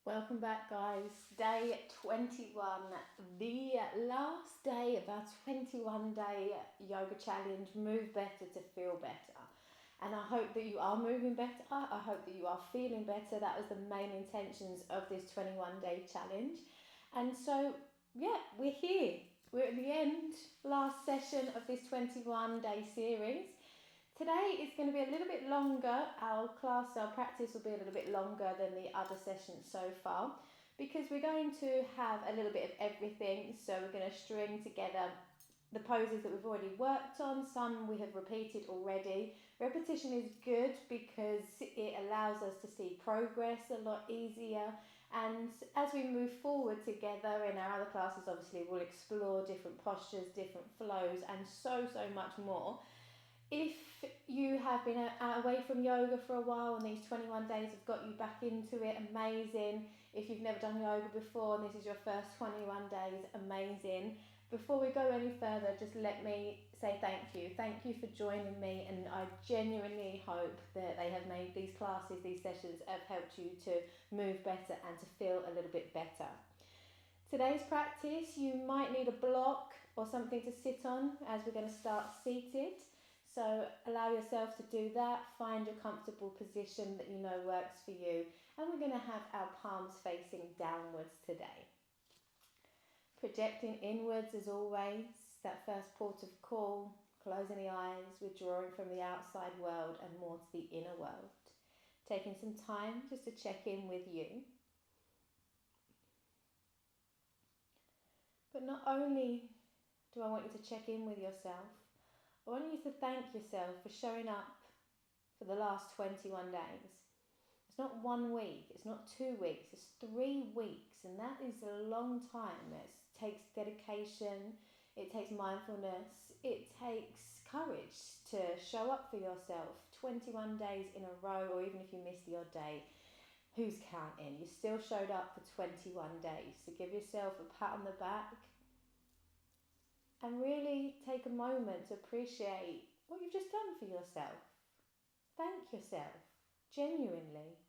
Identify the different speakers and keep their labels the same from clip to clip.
Speaker 1: Welcome back, guys. Day 21, the last day of our 21-day yoga challenge. Move better to feel better. And I hope that you are moving better. I hope that you are feeling better. That was the main intentions of this 21-day challenge. And so, yeah, we're here. We're at the end, last session of this 21-day series. Today is going to be a little bit longer. Our practice will be a little bit longer than the other sessions so far because we're going to have a little bit of everything. So we're going to string together the poses that we've already worked on. Some we have repeated already. Repetition is good because it allows us to see progress a lot easier. And as we move forward together in our other classes, obviously we'll explore different postures, different flows, and so much more. If you have been away from yoga for a while and these 21 days have got you back into it, amazing. If you've never done yoga before and this is your first 21 days, amazing. Before we go any further, just let me say thank you. Thank you for joining me, and I genuinely hope that they have made these classes, these sessions have helped you to move better and to feel a little bit better. Today's practice, you might need a block or something to sit on as we're going to start seated. So allow yourself to do that, find a comfortable position that you know works for you, and we're going to have our palms facing downwards today. Projecting inwards as always, that first port of call, closing the eyes, withdrawing from the outside world and more to the inner world. Taking some time just to check in with you. But not only do I want you to check in with yourself, I want you to thank yourself for showing up for the last 21 days. It's not 1 week, it's not 2 weeks, it's 3 weeks, and that is a long time. It takes dedication, it takes mindfulness, it takes courage to show up for yourself 21 days in a row, or even if you miss the odd day, who's counting? You still showed up for 21 days. So give yourself a pat on the back and really take a moment to appreciate what you've just done for yourself. Thank yourself, genuinely.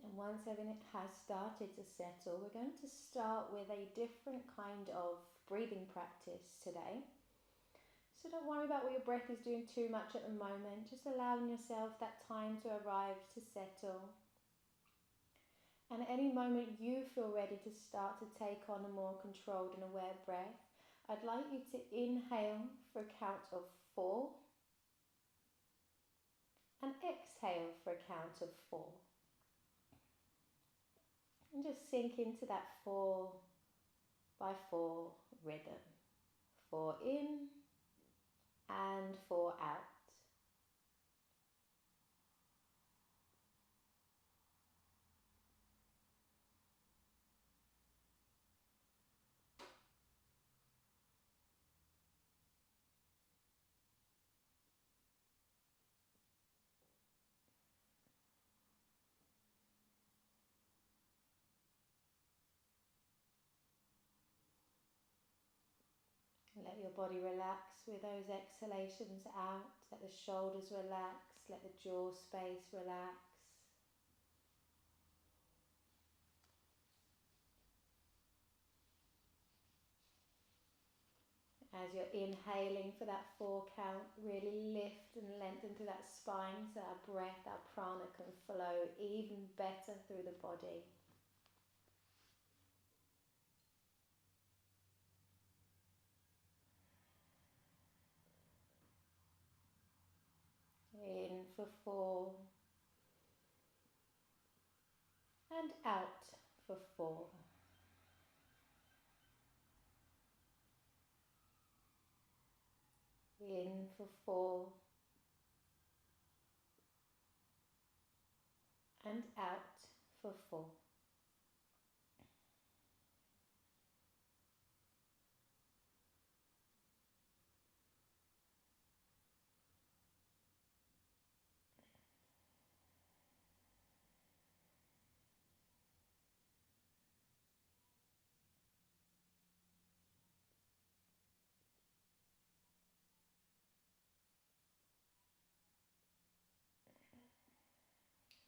Speaker 1: And once everything has started to settle, we're going to start with a different kind of breathing practice today. So don't worry about what your breath is doing too much at the moment, just allowing yourself that time to arrive, to settle. And at any moment you feel ready to start to take on a more controlled and aware breath, I'd like you to inhale for a count of 4 and exhale for a count of 4. And just sink into that 4 by 4 rhythm. 4 in and 4 out. Let your body relax with those exhalations out. Let the shoulders relax. Let the jaw space relax. As you're inhaling for that 4 count, really lift and lengthen through that spine so our breath, our prana can flow even better through the body. In for 4 and out for 4. In for 4 and out for 4.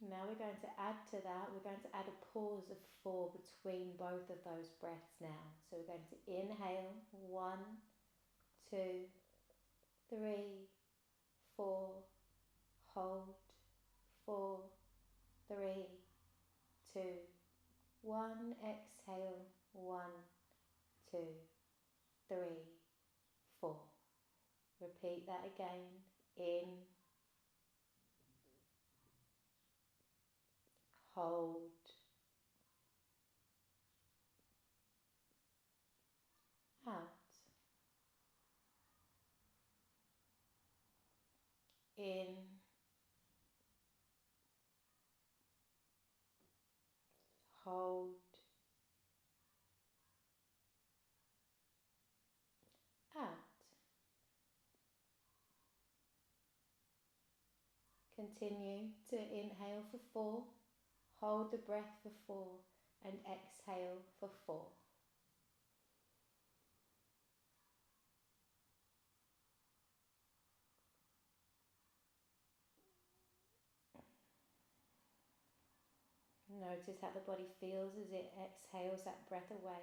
Speaker 1: Now we're going to add to that, we're going to add a pause of 4 between both of those breaths now. So we're going to inhale, 1, 2, 3, 4, hold, 4, 3, 2, 1, exhale, 1, 2, 3, 4. Repeat that again, in, hold, out, in, hold, out. Continue to inhale for 4, hold the breath for 4, and exhale for 4. Notice how the body feels as it exhales that breath away.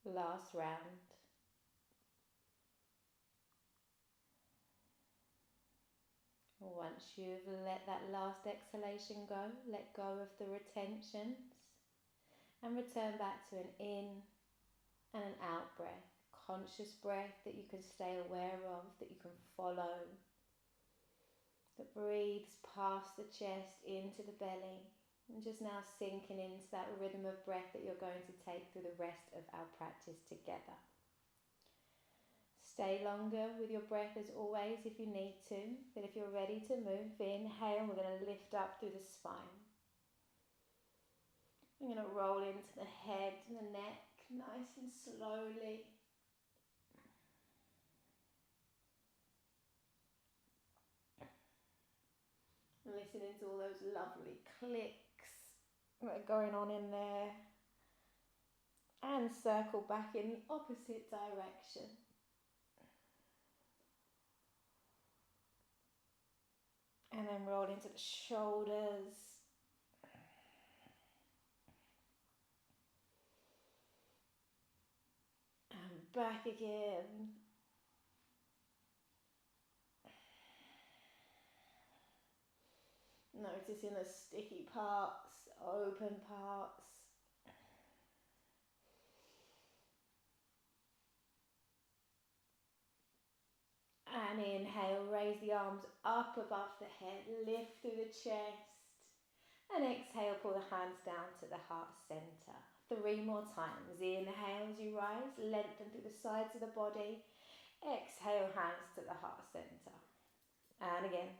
Speaker 1: Last round. Once you've let that last exhalation go, let go of the retentions and return back to an in and an out breath. Conscious breath that you can stay aware of, that you can follow, that breathes past the chest into the belly, and just now sinking into that rhythm of breath that you're going to take through the rest of our practice together. Stay longer with your breath as always if you need to, but if you're ready to move, inhale, we're going to lift up through the spine. We're going to roll into the head and the neck nice and slowly. Listening to all those lovely clicks that are going on in there. And circle back in the opposite direction. And then roll into the shoulders. And back again. Noticing the sticky parts, open parts. And inhale, raise the arms up above the head, lift through the chest. And exhale, pull the hands down to the heart center. 3 more times. Inhale as you rise, lengthen through the sides of the body. Exhale, hands to the heart center. And again.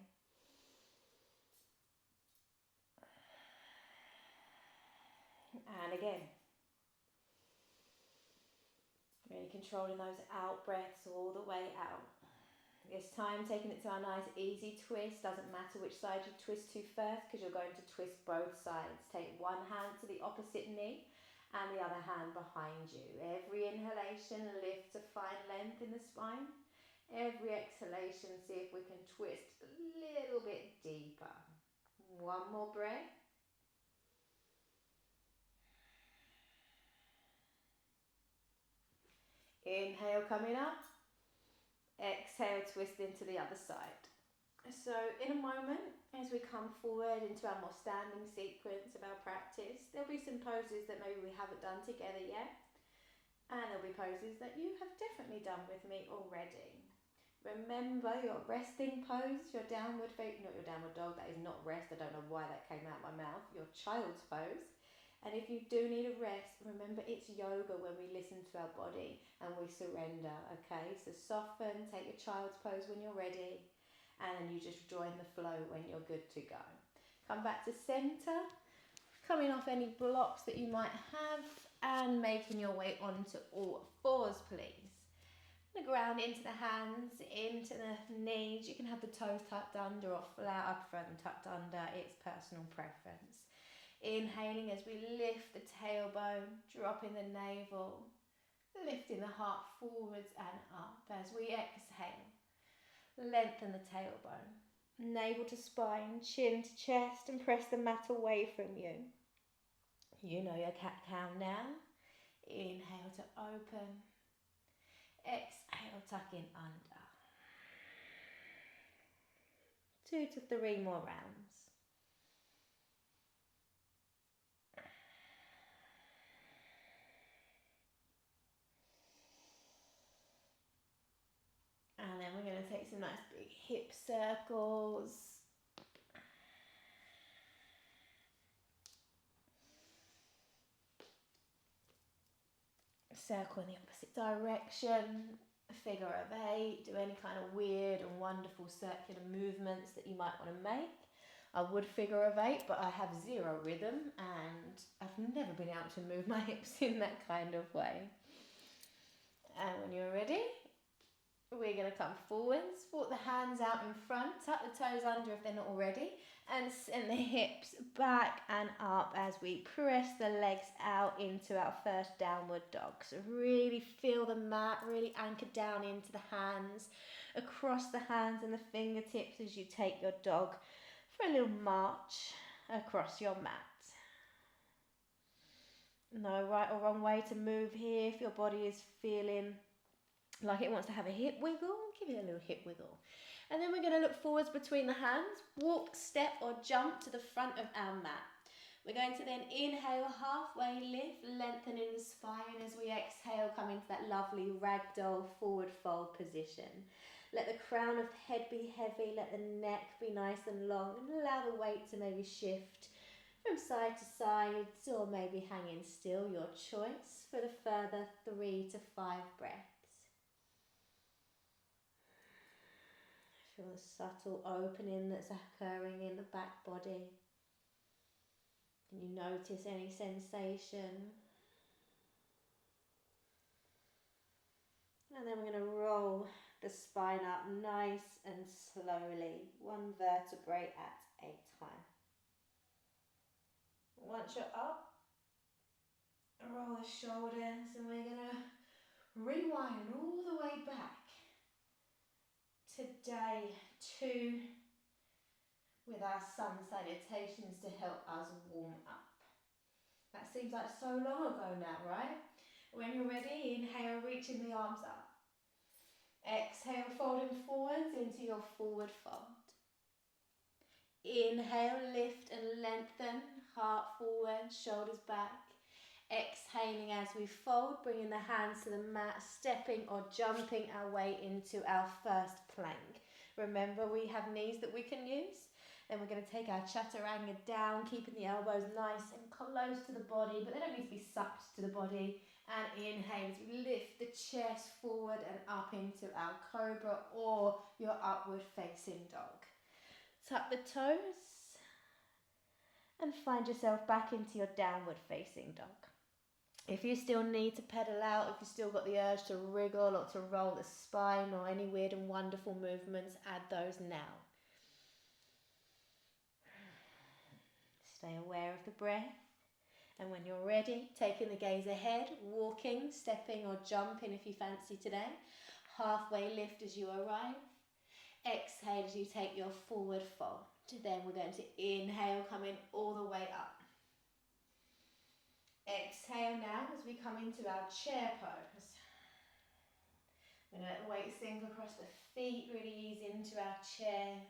Speaker 1: And again. Really controlling those out breaths all the way out. This time taking it to our nice easy twist. Doesn't matter which side you twist to first because you're going to twist both sides. Take one hand to the opposite knee and the other hand behind you. Every inhalation, lift to find length in the spine. Every exhalation, see if we can twist a little bit deeper. One more breath. Inhale, coming up. Exhale, twist into the other side. So in a moment, as we come forward into our more standing sequence of our practice, there'll be some poses that maybe we haven't done together yet. And there'll be poses that you have definitely done with me already. Remember your resting pose, your downward face, not your downward dog, that is not rest, I don't know why that came out of my mouth, your child's pose. And if you do need a rest, remember it's yoga when we listen to our body and we surrender, okay? So soften, take your child's pose when you're ready, and then you just join the flow when you're good to go. Come back to center, coming off any blocks that you might have and making your way onto all fours, please. The ground into the hands, into the knees. You can have the toes tucked under or flat. I prefer them tucked under. It's personal preference. Inhaling as we lift the tailbone, dropping the navel, lifting the heart forwards and up. As we exhale, lengthen the tailbone, navel to spine, chin to chest, and press the mat away from you. You know your cat-cow now. Inhale to open. Exhale, tuck in under. 2 to 3 more rounds. And then we're going to take some nice big hip circles. Circle in the opposite direction, figure of 8, do any kind of weird and wonderful circular movements that you might want to make. I would figure of 8, but I have 0 rhythm and I've never been able to move my hips in that kind of way. And when you're ready, we're going to come forwards, walk the hands out in front, tuck the toes under if they're not already, and send the hips back and up as we press the legs out into our first downward dog. So really feel the mat, really anchor down into the hands, across the hands and the fingertips as you take your dog for a little march across your mat. No right or wrong way to move here. If your body is feeling like it wants to have a hip wiggle, give it a little hip wiggle. And then we're going to look forwards between the hands, walk, step or jump to the front of our mat. We're going to then inhale, halfway lift, lengthening the spine as we exhale, come into that lovely ragdoll forward fold position. Let the crown of the head be heavy, let the neck be nice and long, and allow the weight to maybe shift from side to side or maybe hanging still, your choice, for the further 3 to 5 breaths. Feel the subtle opening that's occurring in the back body. Can you notice any sensation? And then we're going to roll the spine up nice and slowly, 1 vertebrae at a time. Once you're up, roll the shoulders and we're going to rewind all the way back to day 2 with our sun salutations to help us warm up. That seems like so long ago now, right? When you're ready, inhale, reaching the arms up. Exhale, folding forwards into your forward fold. Inhale, lift and lengthen, heart forward, shoulders back. Exhaling as we fold, bringing the hands to the mat, stepping or jumping our way into our first plank. Remember, we have knees that we can use. Then we're going to take our chaturanga down, keeping the elbows nice and close to the body, but they don't need to be sucked to the body. And inhale as we lift the chest forward and up into our cobra or your upward facing dog. Tuck the toes and find yourself back into your downward facing dog. If you still need to pedal out, if you've still got the urge to wriggle or to roll the spine or any weird and wonderful movements, add those now. Stay aware of the breath. And when you're ready, taking the gaze ahead, walking, stepping or jumping if you fancy today. Halfway lift as you arrive. Exhale as you take your forward fold. Then we're going to inhale, coming all the way up. Exhale now as we come into our chair pose. We're going to let the weight sink across the feet, really ease into our chair.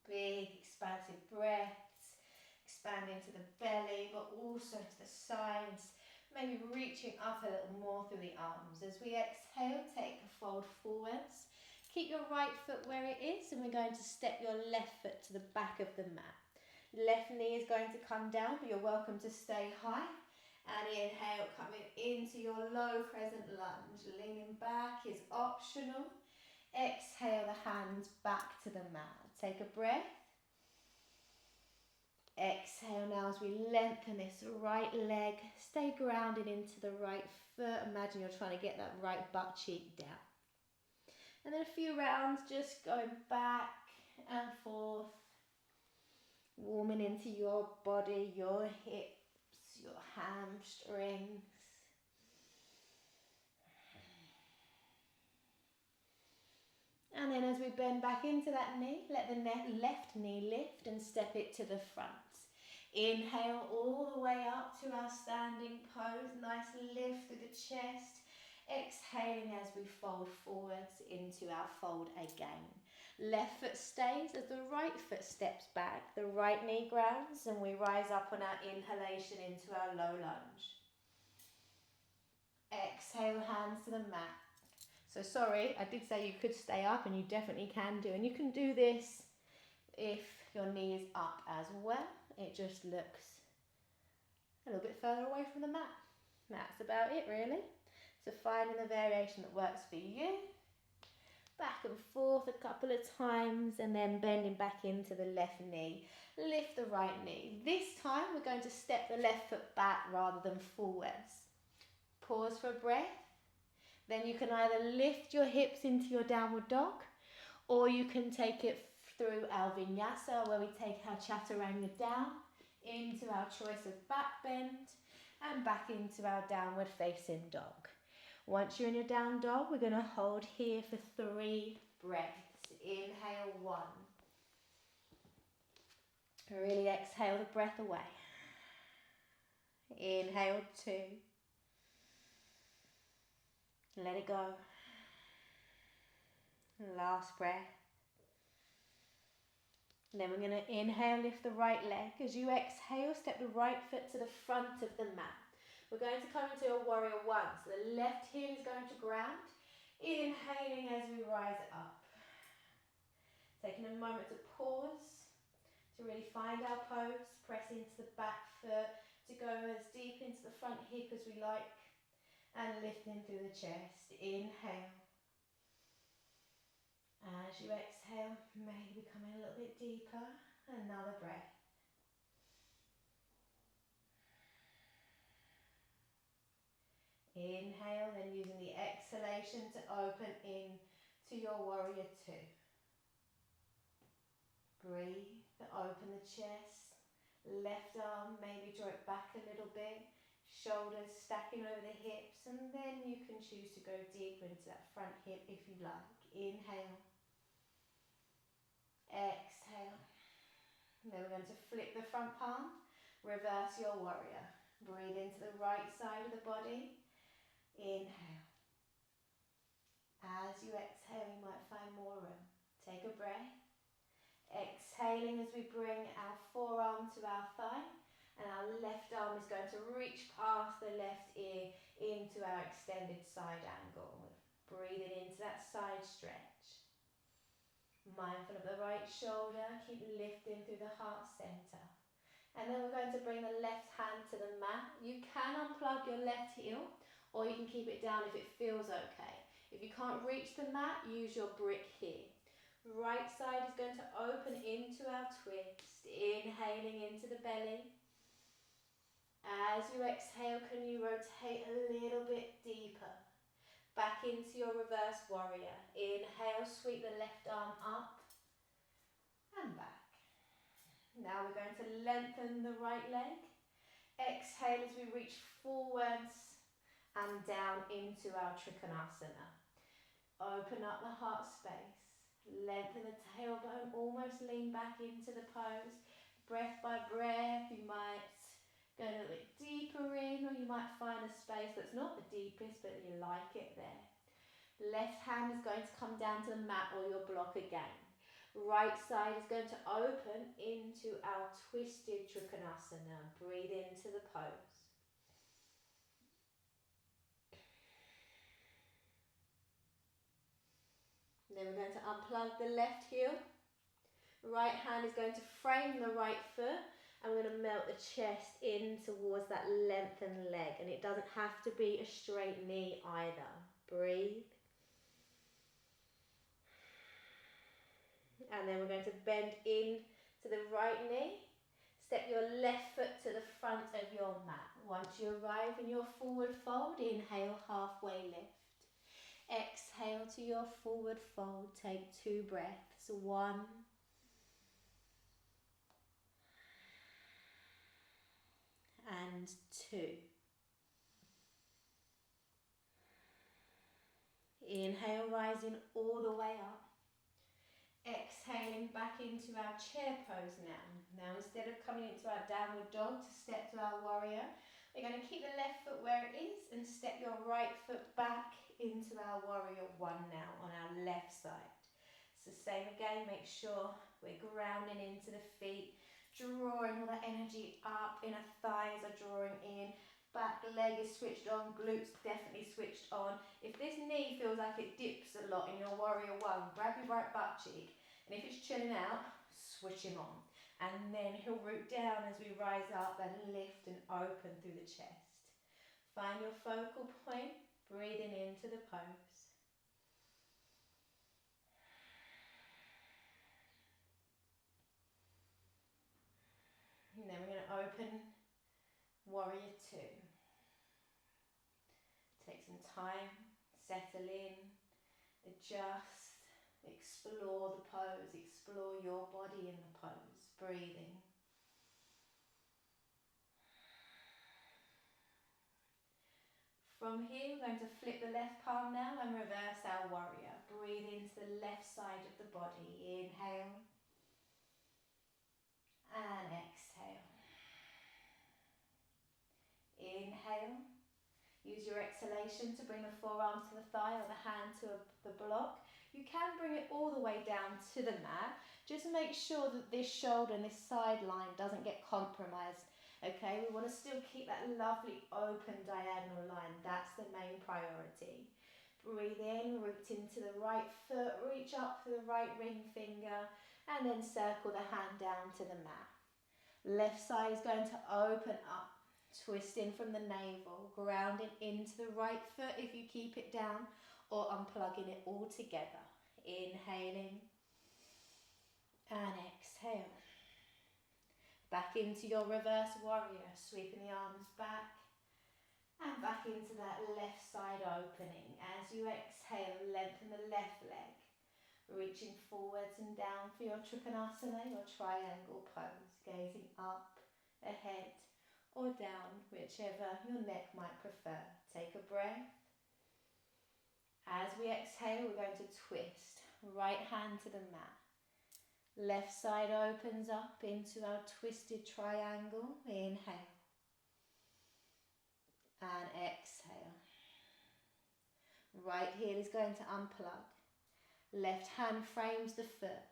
Speaker 1: Big, expansive breaths, expand into the belly, but also to the sides. Maybe reaching up a little more through the arms. As we exhale, take a fold forwards. Keep your right foot where it is, and we're going to step your left foot to the back of the mat. Left knee is going to come down, but you're welcome to stay high. And inhale, coming into your low crescent lunge. Leaning back is optional. Exhale the hands back to the mat. Take a breath. Exhale now as we lengthen this right leg. Stay grounded into the right foot. Imagine you're trying to get that right butt cheek down. And then a few rounds just going back and forth. Warming into your body, your hips, your hamstrings. And then as we bend back into that knee, let the left knee lift and step it to the front. Inhale all the way up to our standing pose. Nice lift through the chest. Exhaling as we fold forwards into our fold again. Left foot stays as the right foot steps back. The right knee grounds and we rise up on our inhalation into our low lunge. Exhale, hands to the mat. So sorry, I did say you could stay up and you definitely can do. And you can do this if your knee is up as well. It just looks a little bit further away from the mat. That's about it really. So finding the variation that works for you. Back and forth a couple of times and then bending back into the left knee. Lift the right knee. This time we're going to step the left foot back rather than forwards. Pause for a breath. Then you can either lift your hips into your downward dog or you can take it through our vinyasa where we take our chaturanga down into our choice of back bend and back into our downward facing dog. Once you're in your down dog, we're going to hold here for 3 breaths. Inhale 1. Really exhale the breath away. Inhale 2. Let it go. Last breath. And then we're going to inhale, lift the right leg. As you exhale, step the right foot to the front of the mat. We're going to come into a warrior 1. So the left heel is going to ground. Inhaling as we rise up. Taking a moment to pause, to really find our pose. Press into the back foot, to go as deep into the front hip as we like. And lifting through the chest. Inhale. As you exhale, maybe becoming a little bit deeper. Another breath. Inhale, then using the exhalation to open in to your warrior 2. Breathe, open the chest. Left arm, maybe draw it back a little bit. Shoulders stacking over the hips, and then you can choose to go deeper into that front hip if you like. Inhale. Exhale. And then we're going to flip the front palm. Reverse your warrior. Breathe into the right side of the body. Inhale. As you exhale, you might find more room. Take a breath. Exhaling as we bring our forearm to our thigh. And our left arm is going to reach past the left ear into our extended side angle. Breathing into that side stretch. Mindful of the right shoulder, keep lifting through the heart center. And then we're going to bring the left hand to the mat. You can unplug your left heel or you can keep it down if it feels okay. If you can't reach the mat, use your brick here. Right side is going to open into our twist. Inhaling into the belly. As you exhale, can you rotate a little bit deeper? Back into your reverse warrior. Inhale, sweep the left arm up and back. Now we're going to lengthen the right leg. Exhale as we reach forwards and down into our Trikonasana. Open up the heart space. Lengthen the tailbone, almost lean back into the pose. Breath by breath, you might go a little bit deeper in, or you might find a space that's not the deepest, but you like it there. Left hand is going to come down to the mat or your block again. Right side is going to open into our twisted Trikonasana. Breathe into the pose. And then we're going to unplug the left heel. Right hand is going to frame the right foot. And we're going to melt the chest in towards that lengthened leg. And it doesn't have to be a straight knee either. Breathe. And then we're going to bend in to the right knee. Step your left foot to the front of your mat. Once you arrive in your forward fold, inhale, halfway lift. Exhale to your forward fold. Take 2 breaths. 1 and 2. Inhale, rising all the way up. Exhaling back into our chair pose now. Now instead of coming into our downward dog to step to our warrior, we're going to keep the left foot where it is and step your right foot back into our warrior 1 now on our left side. It's the same again, make sure we're grounding into the feet, drawing all that energy up, inner thighs are drawing in, back leg is switched on, glutes definitely switched on. If this knee feels like it dips a lot in your warrior 1, grab your right butt cheek, and if it's chilling out, switch him on. And then he'll root down as we rise up and lift and open through the chest. Find your focal point, breathing into the pose. And then we're going to open warrior 2. Take some time, settle in, adjust, explore the pose, explore your body in the pose, breathing. From here, we're going to flip the left palm now and reverse our warrior. Breathe into the left side of the body. Inhale and exhale. Inhale. Use your exhalation to bring the forearm to the thigh or the hand to the block. You can bring it all the way down to the mat. Just make sure that this shoulder and this sideline doesn't get compromised. Okay, we want to still keep that lovely open diagonal line. That's the main priority. Breathe in, root into the right foot, reach up for the right ring finger, and then circle the hand down to the mat. Left side is going to open up. Twisting from the navel, grounding into the right foot if you keep it down, or unplugging it all together. Inhaling and exhale. Back into your reverse warrior, sweeping the arms back and back into that left side opening. As you exhale, lengthen the left leg, reaching forwards and down for your Trikonasana, your triangle pose, gazing up, ahead, or down, whichever your neck might prefer. Take a breath. As we exhale, we're going to twist. Right hand to the mat. Left side opens up into our twisted triangle. Inhale. And exhale. Right heel is going to unplug. Left hand frames the foot.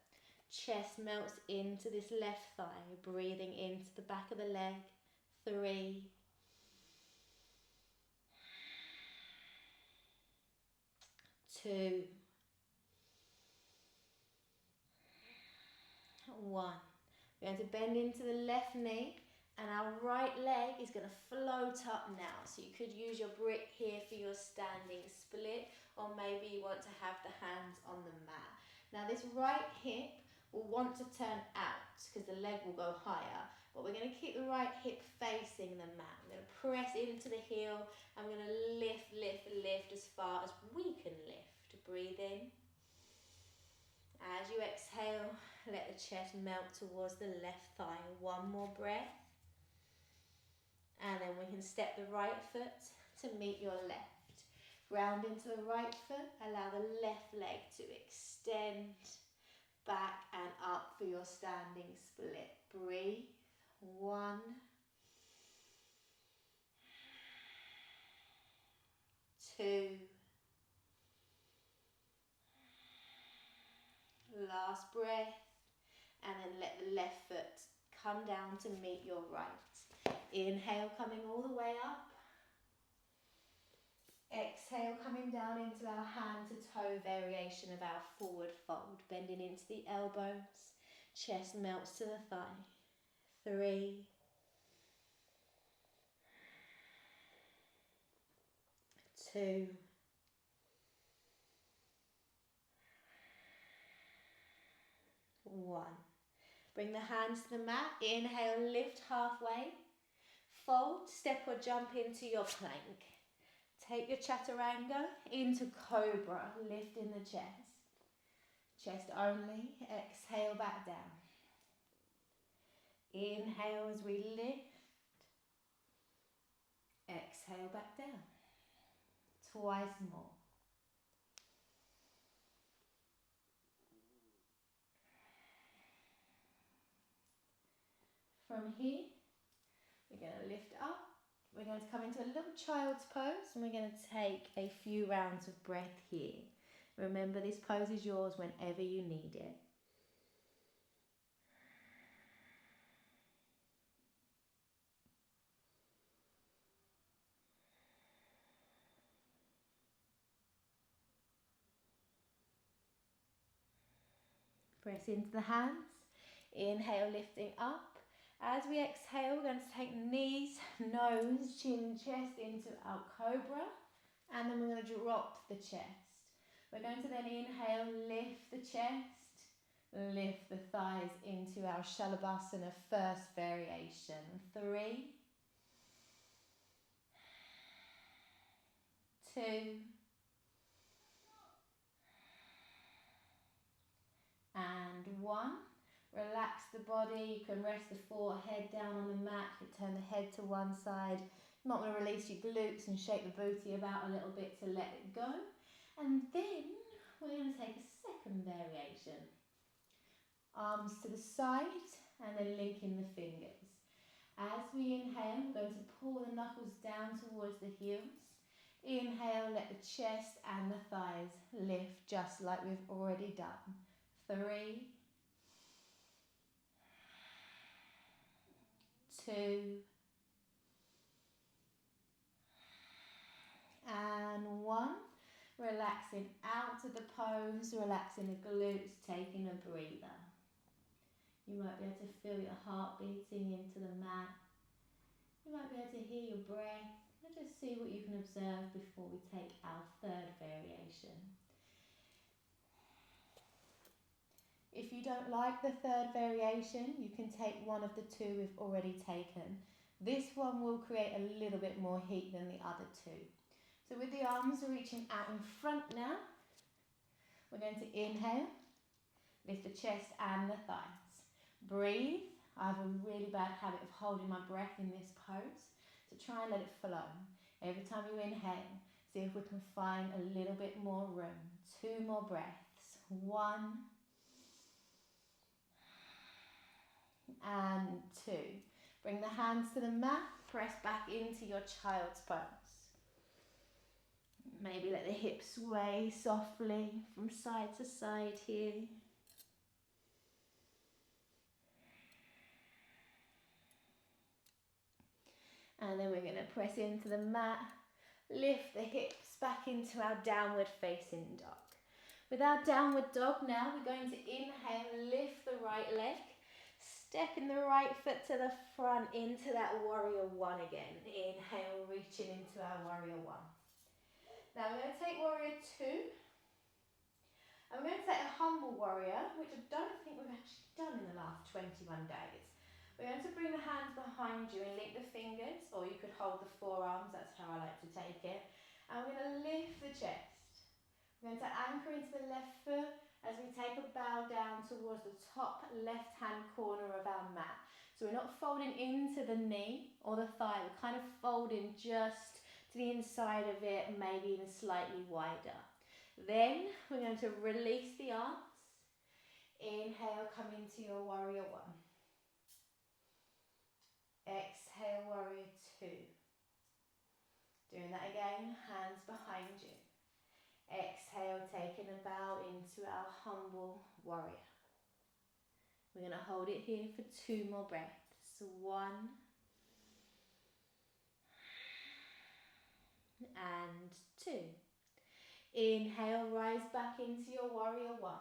Speaker 1: Chest melts into this left thigh. Breathing into the back of the leg. 3, 2, 1. We're going to bend into the left knee and our right leg is going to float up now. So you could use your brick here for your standing split, or maybe you want to have the hands on the mat. Now this right hip will want to turn out because the leg will go higher. But we're going to keep the right hip facing the mat. We're going to press into the heel and we're going to lift, lift, lift as far as we can lift. Breathe in. As you exhale, let the chest melt towards the left thigh. 1 more breath. And then we can step the right foot to meet your left. Ground into the right foot. Allow the left leg to extend back and up for your standing split. Breathe. 1, 2, last breath, and then let the left foot come down to meet your right. Inhale, coming all the way up. Exhale, coming down into our hand to toe variation of our forward fold, bending into the elbows, chest melts to the thigh. 3, 2, 1. Bring the hands to the mat. Inhale, lift halfway. Fold, step or jump into your plank. Take your chaturanga into cobra, lifting the chest. Chest only, exhale back down. Inhale as we lift. Exhale back down. Twice more. From here, we're going to lift up. We're going to come into a little child's pose and we're going to take a few rounds of breath here. Remember, this pose is yours whenever you need it. Press into the hands. Inhale, lifting up. As we exhale, we're going to take knees, nose, chin, chest into our cobra. And then we're going to drop the chest. We're going to then inhale, lift the chest, lift the thighs into our Shalabhasana first variation. 3, 2, and 1. Relax the body. You can rest the forehead down on the mat. You turn the head to one side. You might want to release your glutes and shake the booty about a little bit to let it go. And then we're going to take a second variation. Arms to the side and then linking the fingers. As we inhale, we're going to pull the knuckles down towards the heels. Inhale, let the chest and the thighs lift just like we've already done. 3, 2, and 1. Relaxing out of the pose, relaxing the glutes, taking a breather. You might be able to feel your heart beating into the mat. You might be able to hear your breath. And just see what you can observe before we take our third variation. If you don't like the third variation, you can take one of the two we've already taken. This one will create a little bit more heat than the other two. So with the arms reaching out in front now, we're going to inhale, lift the chest and the thighs. Breathe. I have a really bad habit of holding my breath in this pose, so try and let it flow. Every time you inhale, see if we can find a little bit more room. 2 more breaths. 1 and 2. Bring the hands to the mat, press back into your child's pose. Maybe let the hips sway softly from side to side here. And then we're going to press into the mat, lift the hips back into our downward facing dog. With our downward dog now, we're going to inhale, lift the right leg, stepping the right foot to the front into that warrior 1 again. Inhale, reaching into our warrior 1. Now we're going to take warrior 2. And we're going to take a humble warrior, which I don't think we've actually done in the last 21 days. We're going to bring the hands behind you and link the fingers, or you could hold the forearms, that's how I like to take it. And we're going to lift the chest. We're going to anchor into the left foot as we take a bow down towards the top left-hand corner of our mat. So we're not folding into the knee or the thigh, we're kind of folding just to the inside of it, maybe even slightly wider. Then we're going to release the arms. Inhale, come into your warrior 1. Exhale, warrior 2. Doing that again, hands behind you. Exhale, taking a bow into our humble warrior. We're going to hold it here for 2 more breaths. 1 and 2. Inhale, rise back into your warrior 1.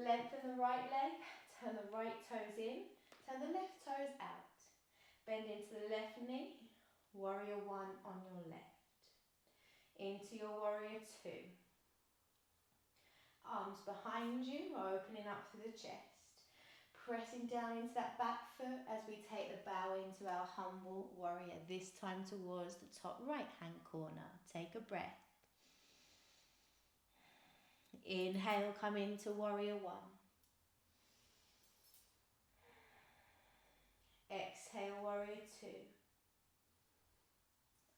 Speaker 1: Lengthen the right leg, turn the right toes in, turn the left toes out. Bend into the left knee, warrior 1 on your left. Into your warrior 2. Arms behind you, opening up through the chest. pressing down into that back foot as we take the bow into our humble warrior, this time towards the top right hand corner. Take a breath. Inhale, come into warrior one. Exhale, warrior two.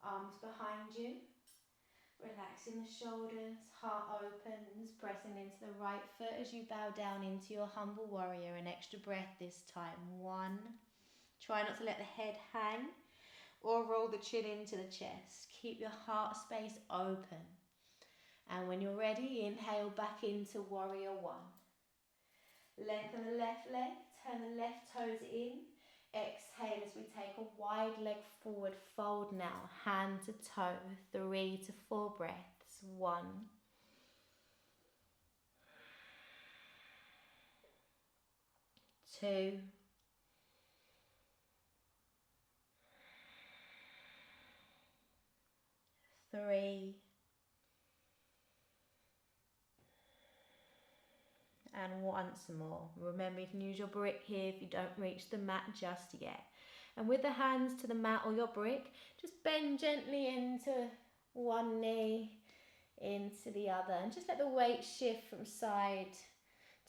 Speaker 1: Arms behind you. Relaxing the shoulders, heart opens, pressing into the right foot as you bow down into your humble warrior. An extra breath this time. One. Try not to let the head hang or roll the chin into the chest. Keep your heart space open. And when you're ready, inhale back into warrior one. Lengthen the left leg, turn the left toes in. Exhale as we take a wide leg forward, fold now, hand to toe, 3 to 4 breaths. 1, 2, 3, and once more. Remember, you can use your brick here if you don't reach the mat just yet. And with the hands to the mat or your brick, just bend gently into one knee, into the other, and just let the weight shift from side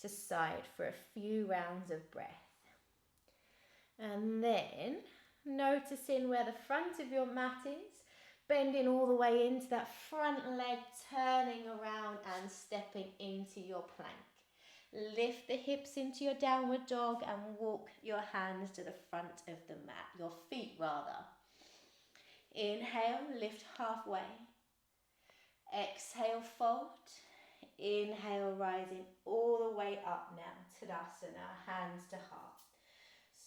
Speaker 1: to side for a few rounds of breath. And then, noticing where the front of your mat is, bending all the way into that front leg, turning around and stepping into your plank. Lift the hips into your downward dog and walk your hands to the front of the mat, your feet rather. Inhale, lift halfway. Exhale, fold. Inhale, rising all the way up now, Tadasana, hands to heart.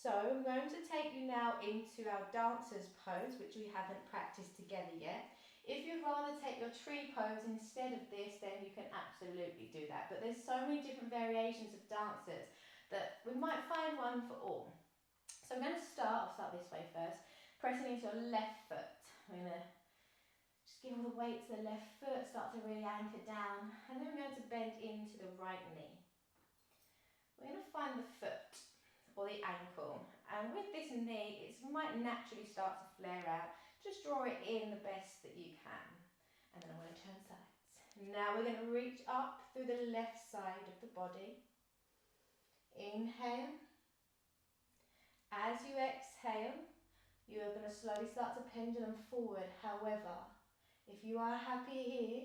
Speaker 1: So I'm going to take you now into our dancer's pose, which we haven't practiced together yet. If you'd rather take your tree pose instead of this, then you can absolutely do that. But there's so many different variations of dancers that we might find one for all. So I'm going to I'll start this way first, pressing into your left foot. I'm going to just give all the weight to the left foot, start to really anchor down, and then we're going to bend into the right knee. We're going to find the foot or the ankle, and with this knee, it might naturally start to flare out. Just draw it in the best that you can. And then I'm going to turn sides. Now we're going to reach up through the left side of the body. Inhale. As you exhale, you are going to slowly start to pendulum forward. However, if you are happy here,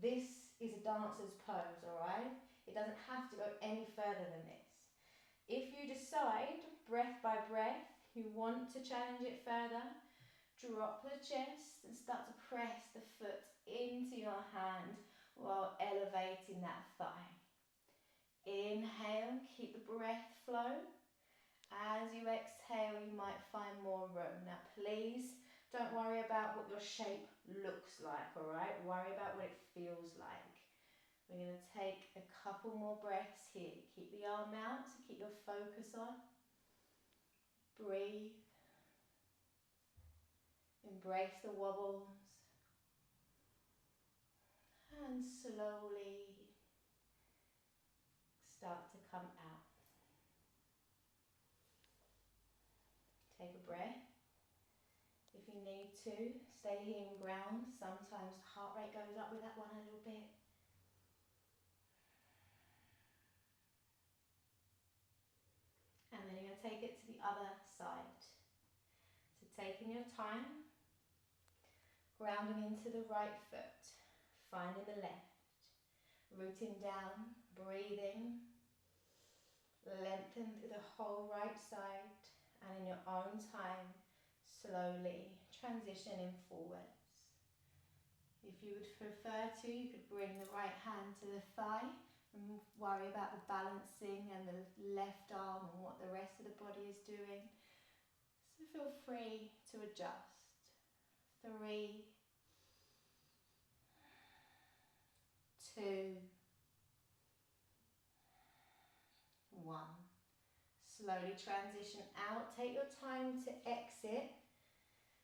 Speaker 1: this is a dancer's pose, alright? It doesn't have to go any further than this. If you decide, breath by breath, you want to challenge it further, drop the chest and start to press the foot into your hand while elevating that thigh. Inhale, keep the breath flow. As you exhale, you might find more room. Now please don't worry about what your shape looks like, alright? Worry about what it feels like. We're going to take a couple more breaths here. Keep the arm out to keep your focus on. Breathe. Embrace the wobbles and slowly start to come out. Take a breath. If you need to, stay here in ground. Sometimes the heart rate goes up with that one a little bit. And then you're going to take it to the other side. So taking your time, grounding into the right foot, finding the left, rooting down, breathing, lengthen through the whole right side, and in your own time, slowly transitioning forwards. If you would prefer to, you could bring the right hand to the thigh and worry about the balancing and the left arm and what the rest of the body is doing. So feel free to adjust. 3, 2, 1. Slowly transition out. Take your time to exit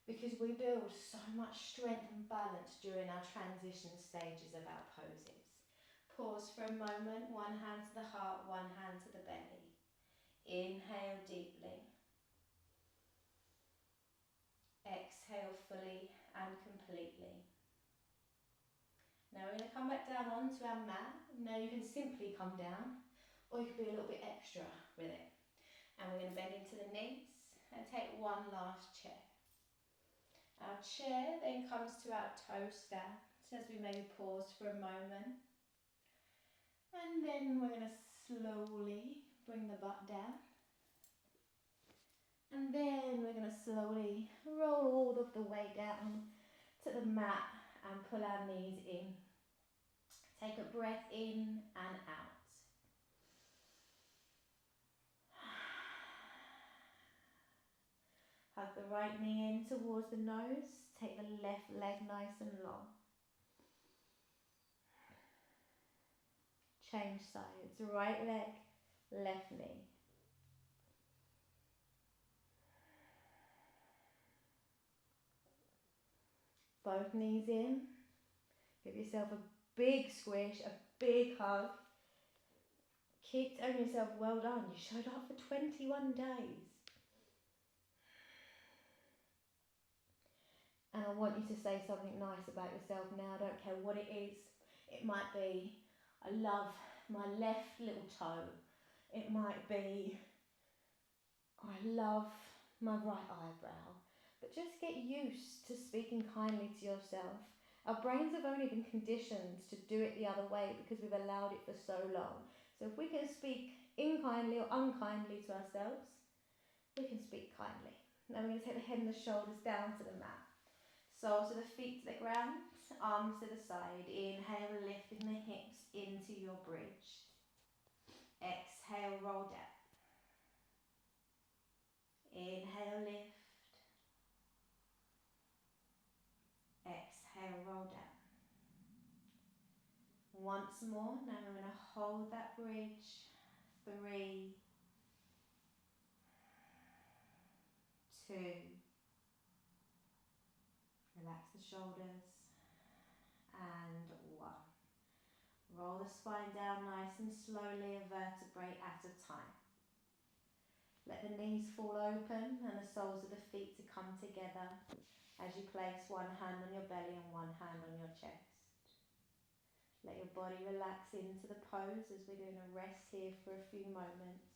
Speaker 1: because we build so much strength and balance during our transition stages of our poses. Pause for a moment. One hand to the heart, one hand to the belly. Inhale deeply. Exhale fully and completely. Now we're going to come back down onto our mat. Now you can simply come down, or you can be a little bit extra with it. And we're going to bend into the knees and take one last chair. Our chair then comes to our toe stand, so as we maybe pause for a moment. And then we're going to slowly bring the butt down. And then we're going to slowly roll all of the way down to the mat and pull our knees in. Take a breath in and out. Hug the right knee in towards the nose. Take the left leg nice and long. Change sides. Right leg, left knee. Both knees in. Give yourself a big squish, a big hug. Keep telling yourself, well done. You showed up for 21 days. And I want you to say something nice about yourself now. I don't care what it is. It might be, I love my left little toe. It might be, I love my right eyebrow. But just get used to speaking kindly to yourself. Our brains have only been conditioned to do it the other way because we've allowed it for so long. So if we can speak unkindly or unkindly to ourselves, we can speak kindly. Now we're going to take the head and the shoulders down to the mat. Soles of the feet to the ground, arms to the side. Inhale, lifting the hips into your bridge. Exhale, roll down. Inhale, lift. Exhale, roll down. Once more, now we're going to hold that bridge. 3, 2. Relax the shoulders. And 1. Roll the spine down nice and slowly, a vertebrae at a time. Let the knees fall open and the soles of the feet to come together as you place one hand on your belly and one hand on your chest. Let your body relax into the pose as we're going to rest here for a few moments.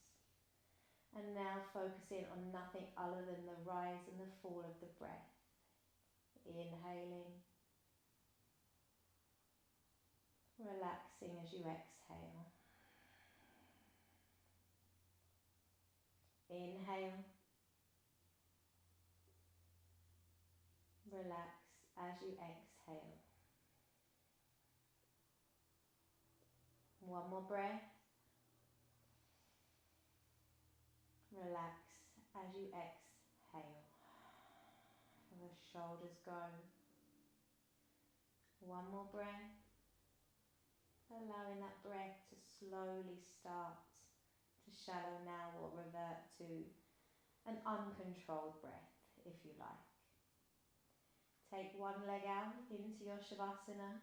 Speaker 1: And now focus in on nothing other than the rise and the fall of the breath. Inhaling. Relaxing as you exhale. Inhale. Relax as you exhale. One more breath. Relax as you exhale. The shoulders go. One more breath. Allowing that breath to slowly start to shallow now or revert to an uncontrolled breath, if you like. Take one leg out into your Shavasana,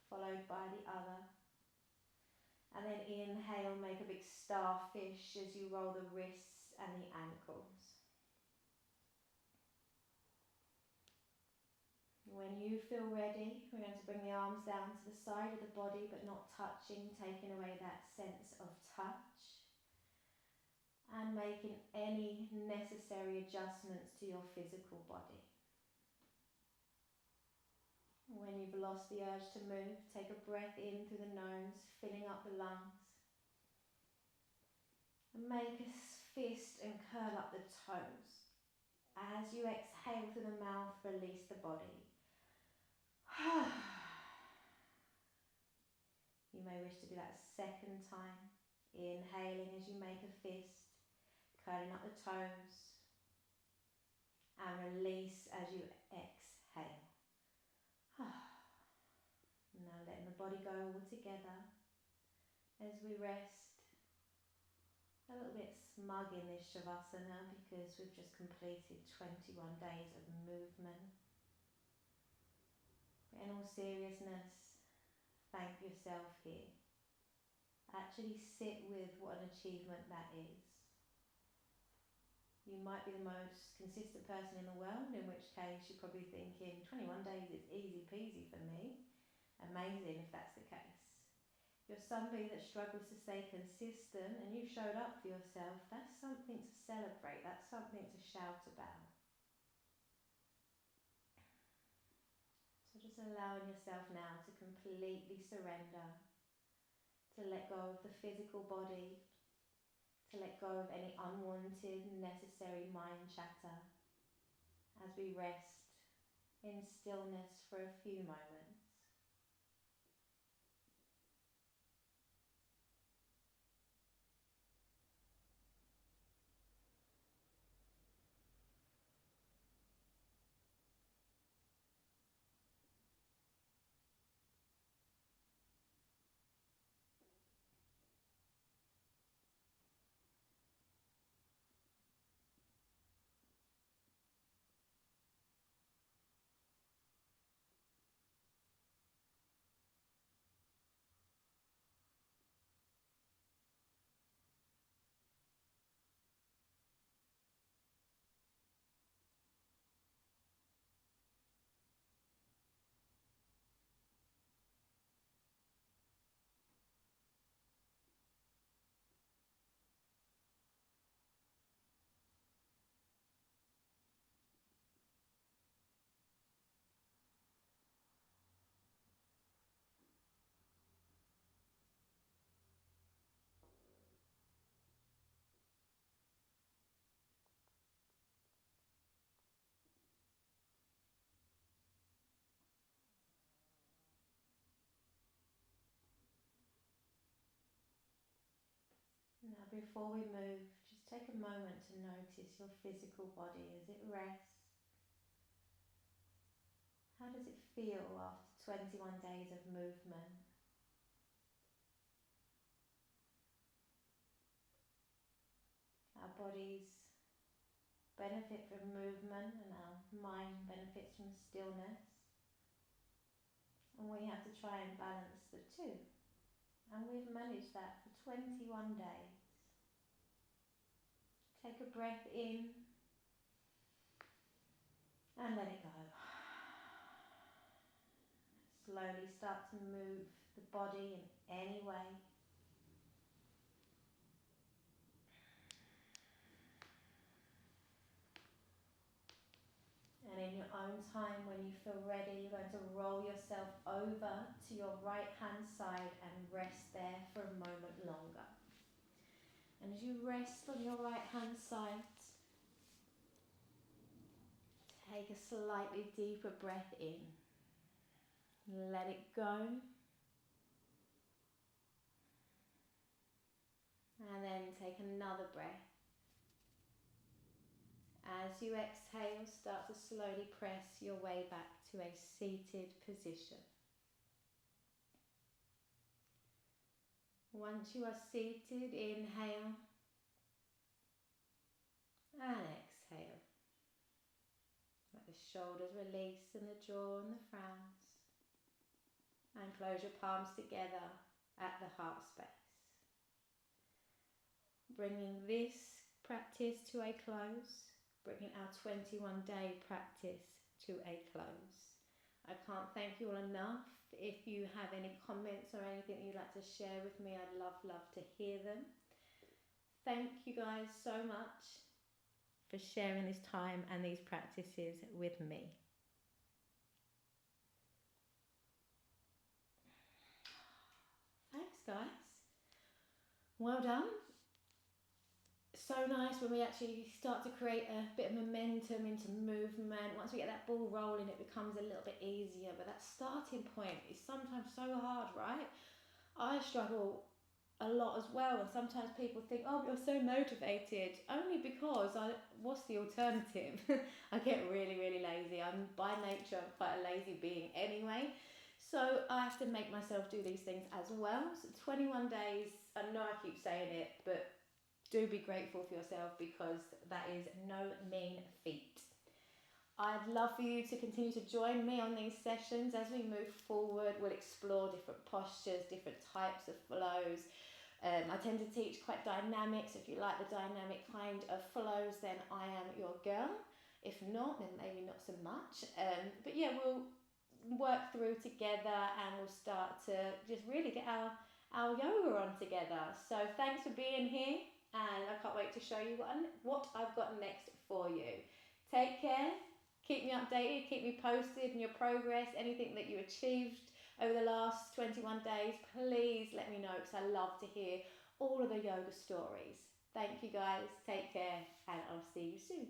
Speaker 1: followed by the other. And then inhale, make a big starfish as you roll the wrists and the ankles. When you feel ready, we're going to bring the arms down to the side of the body but not touching, taking away that sense of touch. And making any necessary adjustments to your physical body. When you've lost the urge to move, take a breath in through the nose, filling up the lungs. And make a fist and curl up the toes. As you exhale through the mouth, release the body. You may wish to do that a second time. Inhaling as you make a fist, curling up the toes. And release as you exhale. Now letting the body go all together as we rest. A little bit smug in this Shavasana because we've just completed 21 days of movement. But in all seriousness, thank yourself here. Actually sit with what an achievement that is. You might be the most consistent person in the world, in which case you're probably thinking 21 days is easy peasy for me. Amazing if that's the case. If you're somebody that struggles to stay consistent and you showed up for yourself, that's something to celebrate, that's something to shout about. So just allowing yourself now to completely surrender, to let go of the physical body, to let go of any unwanted, necessary mind chatter as we rest in stillness for a few moments. Now before we move, just take a moment to notice your physical body as it rests. How does it feel after 21 days of movement? Our bodies benefit from movement and our mind benefits from stillness. And we have to try and balance the two. And we've managed that for 21 days. Take a breath in and let it go. Slowly start to move the body in any way. And in your own time, when you feel ready, you're going to roll yourself over to your right hand side and rest there for a moment longer. And as you rest on your right hand side, take a slightly deeper breath in. Let it go. And then take another breath. As you exhale, start to slowly press your way back to a seated position. Once you are seated, inhale and exhale. Let the shoulders release and the jaw and the frowns. And close your palms together at the heart space. Bringing this practice to a close, bringing our 21-day practice to a close. I can't thank you all enough. If you have any comments or anything you'd like to share with me, I'd love to hear them. Thank you guys so much for sharing this time and these practices with me. Thanks guys. Well done. So nice when we actually start to create a bit of momentum into movement. Once we get that ball rolling, it becomes a little bit easier. But that starting point is sometimes so hard, right? I struggle a lot as well. And sometimes people think, oh, you're so motivated. Only because what's the alternative? I get really lazy. I'm by nature quite a lazy being anyway. So I have to make myself do these things as well. So 21 days, I know I keep saying it, but do be grateful for yourself because that is no mean feat. I'd love for you to continue to join me on these sessions as we move forward. We'll explore different postures, different types of flows. I tend to teach quite dynamics. If you like the dynamic kind of flows, then I am your girl. If not, then maybe not so much. But yeah, we'll work through together and we'll start to just really get our yoga on together. So thanks for being here, and I can't wait to show you what I've got next for you. Take care, keep me updated, keep me posted on your progress, anything that you achieved over the last 21 days, please let me know, because I love to hear all of the yoga stories. Thank you guys, take care, and I'll see you soon.